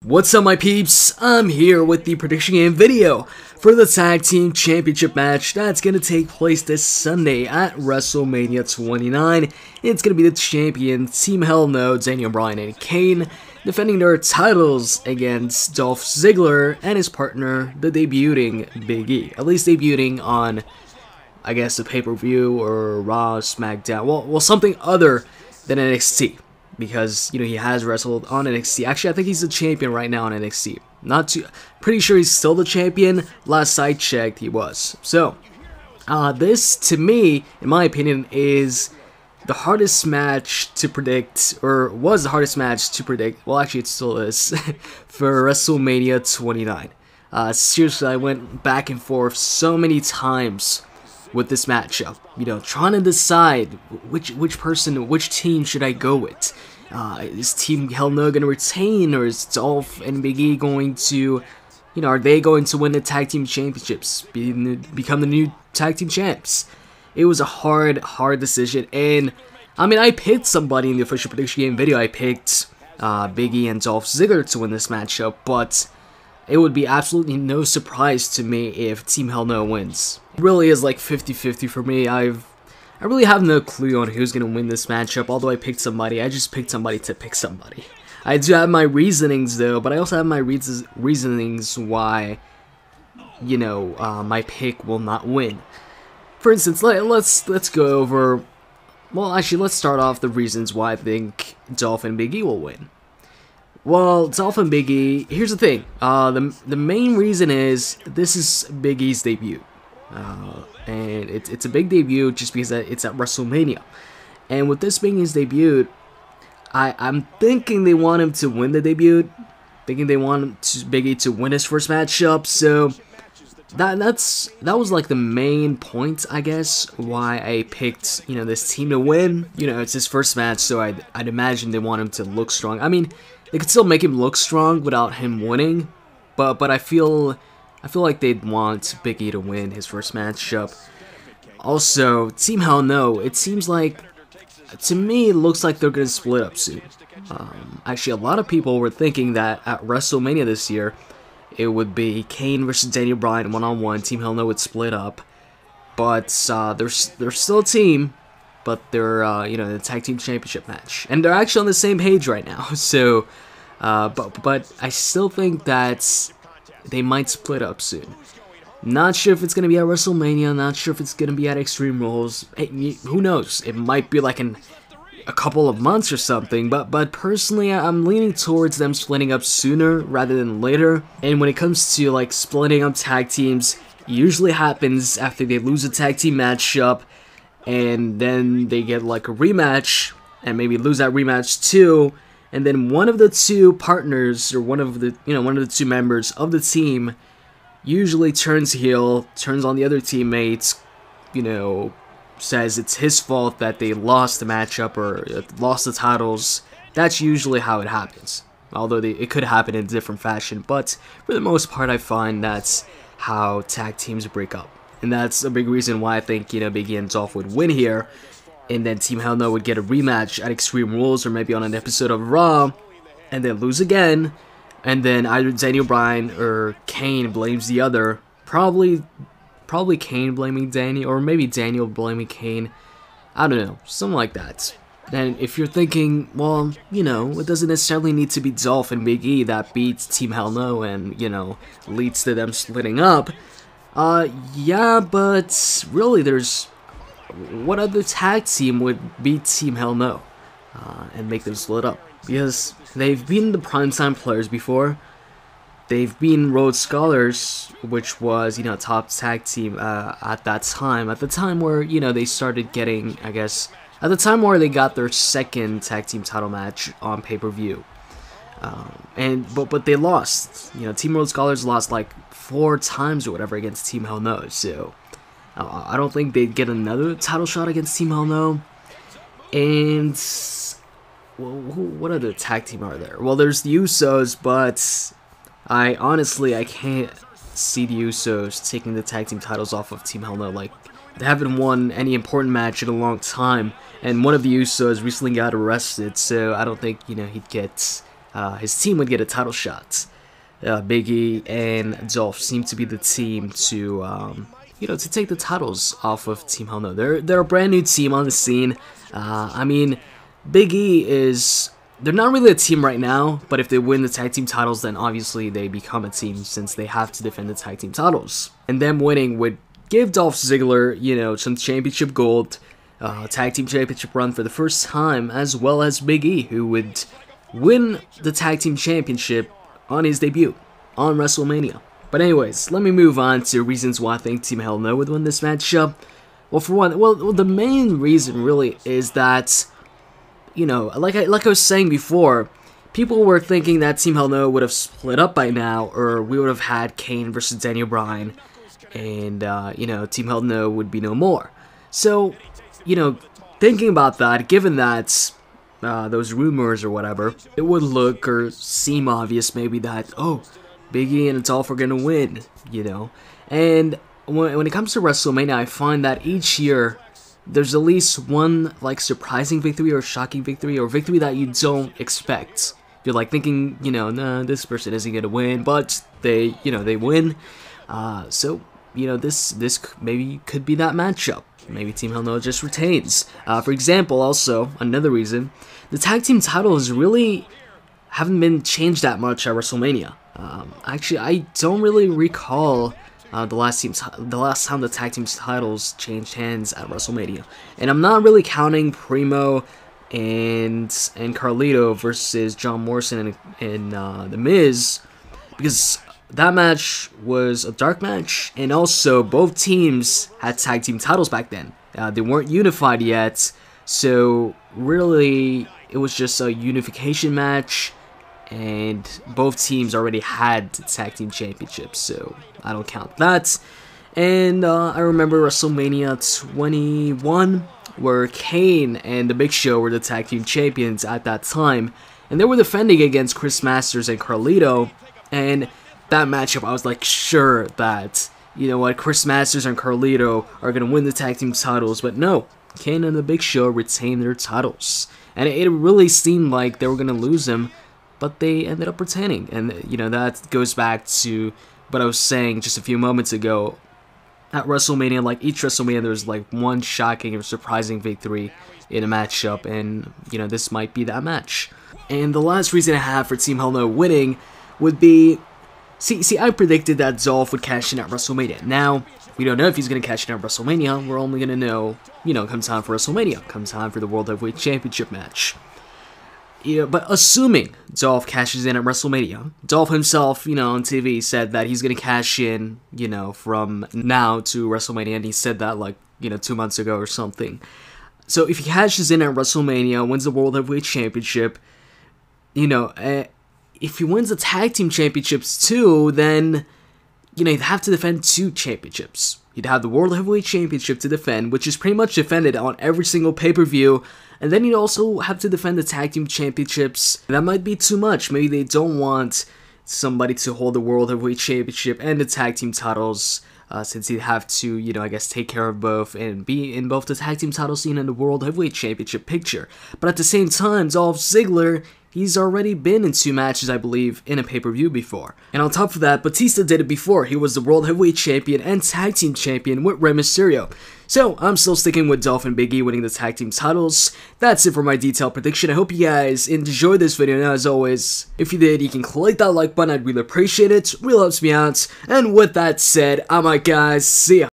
What's up, my peeps? I'm here with the prediction game video for the Tag Team Championship match that's going to take place this Sunday at WrestleMania 29. It's going to be the champion Team Hell No, Daniel Bryan and Kane, defending their titles against Dolph Ziggler and his partner, the debuting Big E. At least debuting on, I guess, the pay-per-view or Raw, SmackDown. Well, something other than NXT. Because, you know, he has wrestled on NXT. Actually, I think he's the champion right now on NXT. Pretty sure he's still the champion. Last I checked, he was. So, this, to me, in my opinion, is the hardest match to predict, or was the hardest match to predict. Well, actually, it still is, for WrestleMania 29. Seriously, I went back and forth so many times with this matchup, you know, trying to decide which team should I go with. Is Team Hell No going to retain, or is Dolph and Big E going to, you know, are they going to win the tag team championships, become the new tag team champs? It was a hard decision, and I mean, I picked somebody in the official prediction game video. I picked Big E and Dolph Ziggler to win this matchup, but it would be absolutely no surprise to me if Team Hell No wins. It really is like 50-50 for me. I really have no clue on who's going to win this matchup, although I picked somebody. I just picked somebody to pick somebody. I do have my reasonings though, but I also have my reasonings why, you know, my pick will not win. For instance, let's go over, well, actually, let's start off the reasons why I think Dolph and Big E will win. Well, Dolph and Big E, here's the thing. The main reason is this is Big E's debut. And it's a big debut just because it's at WrestleMania. And with this being his debut, I'm thinking they want him to win the debut. Thinking they want Big E to win his first matchup. So that was like the main point, I guess, why I picked, you know, this team to win. You know, it's his first match, so I'd imagine they want him to look strong. I mean, they could still make him look strong without him winning, but I feel like they'd want Big E to win his first matchup. Also, Team Hell No, it seems like, to me, it looks like they're going to split up soon. Actually, a lot of people were thinking that at WrestleMania this year, it would be Kane versus Daniel Bryan one-on-one. Team Hell No would split up, but they're still a team. But they're, you know, in the Tag Team Championship match. And they're actually on the same page right now. So, but I still think that they might split up soon. Not sure if it's going to be at WrestleMania. Not sure if it's going to be at Extreme Rules. Hey, who knows? It might be like in a couple of months or something. But personally, I'm leaning towards them splitting up sooner rather than later. And when it comes to, like, splitting up tag teams, it usually happens after they lose a tag team matchup. And then they get like a rematch, and maybe lose that rematch too. And then one of the two partners, or one of the two members of the team, usually turns heel, turns on the other teammates. You know, says it's his fault that they lost the matchup or lost the titles. That's usually how it happens. Although it could happen in a different fashion, but for the most part, I find that's how tag teams break up. And that's a big reason why I think, you know, Big E and Dolph would win here. And then Team Hell No would get a rematch at Extreme Rules or maybe on an episode of Raw. And then lose again. And then either Daniel Bryan or Kane blames the other. Probably Kane blaming Daniel, or maybe Daniel blaming Kane. I don't know. Something like that. And if you're thinking, well, you know, it doesn't necessarily need to be Dolph and Big E that beats Team Hell No and, you know, leads to them splitting up. Yeah, but really, what other tag team would beat Team Hell No and make them split up? Because they've been the primetime players before. They've been Rhodes Scholars, which was, you know, top tag team at that time. At the time where, you know, they started getting, I guess, at the time where they got their second tag team title match on pay-per-view. But they lost. You know, Team Rhodes Scholars lost like 4 times or whatever against Team Hell No, so I don't think they'd get another title shot against Team Hell No. And well, what other tag team are there? Well, there's the Usos, but I can't see the Usos taking the tag team titles off of Team Hell No. Like, they haven't won any important match in a long time, and one of the Usos recently got arrested, so I don't think, you know, he'd get his team would get a title shot. Big E and Dolph seem to be the team to, to take the titles off of Team Hell No. They're a brand new team on the scene. I mean, Big E is... They're not really a team right now, but if they win the tag team titles, then obviously they become a team since they have to defend the tag team titles. And them winning would give Dolph Ziggler, some championship gold, tag team championship run for the first time, as well as Big E, who would win the tag team championship on his debut on WrestleMania. But anyways, let me move on to reasons why I think Team Hell No would win this matchup. Well, for one, the main reason really is that, like I was saying before, people were thinking that Team Hell No would have split up by now, or we would have had Kane versus Daniel Bryan, and, Team Hell No would be no more. So, thinking about that, given that those rumors or whatever, it would look or seem obvious maybe that, oh, Big E and Dolph are gonna win, And when it comes to WrestleMania, I find that each year there's at least one surprising victory or shocking victory or victory that you don't expect. You're thinking, nah, this person isn't gonna win, but they win. So this maybe could be that matchup. Maybe Team Hell No just retains. For example, also another reason, the tag team titles really haven't been changed that much at WrestleMania. Actually, I don't really recall the last time the tag team titles changed hands at WrestleMania, and I'm not really counting Primo and Carlito versus John Morrison and The Miz, because that match was a dark match, and also both teams had tag team titles back then. They weren't unified yet, so really it was just a unification match. And both teams already had tag team championships, so I don't count that. And I remember WrestleMania 21, where Kane and The Big Show were the tag team champions at that time, and they were defending against Chris Masters and Carlito. And that matchup, I was sure that, Chris Masters and Carlito are gonna win the tag team titles, but no, Kane and The Big Show retained their titles, and it really seemed like they were gonna lose them. But they ended up retaining, and that goes back to what I was saying just a few moments ago. At WrestleMania, each WrestleMania, there's one shocking or surprising victory in a matchup, and this might be that match. And the last reason I have for Team Hell No winning would be, see, I predicted that Dolph would cash in at WrestleMania. Now we don't know if he's gonna cash in at WrestleMania. We're only gonna know, come time for WrestleMania, come time for the World Heavyweight Championship match. But assuming Dolph cashes in at WrestleMania, Dolph himself, on TV said that he's going to cash in, from now to WrestleMania, and he said that, 2 months ago or something. So if he cashes in at WrestleMania, wins the World Heavyweight Championship, if he wins the Tag Team Championships too, then, he'd have to defend 2 championships. He'd have the World Heavyweight Championship to defend, which is pretty much defended on every single pay-per-view, and then you'd also have to defend the Tag Team Championships. That might be too much. Maybe they don't want somebody to hold the World Heavyweight Championship and the Tag Team titles, since he'd have to, I guess take care of both and be in both the Tag Team title scene and the World Heavyweight Championship picture. But at the same time, Dolph Ziggler, he's already been in 2 matches, I believe, in a pay-per-view before. And on top of that, Batista did it before. He was the World Heavyweight Champion and Tag Team Champion with Rey Mysterio. So, I'm still sticking with Dolph and Big E winning the Tag Team titles. That's it for my detailed prediction. I hope you guys enjoyed this video, and as always, if you did, you can click that like button. I'd really appreciate it. It really helps me out. And with that said, I'm out, guys. See ya.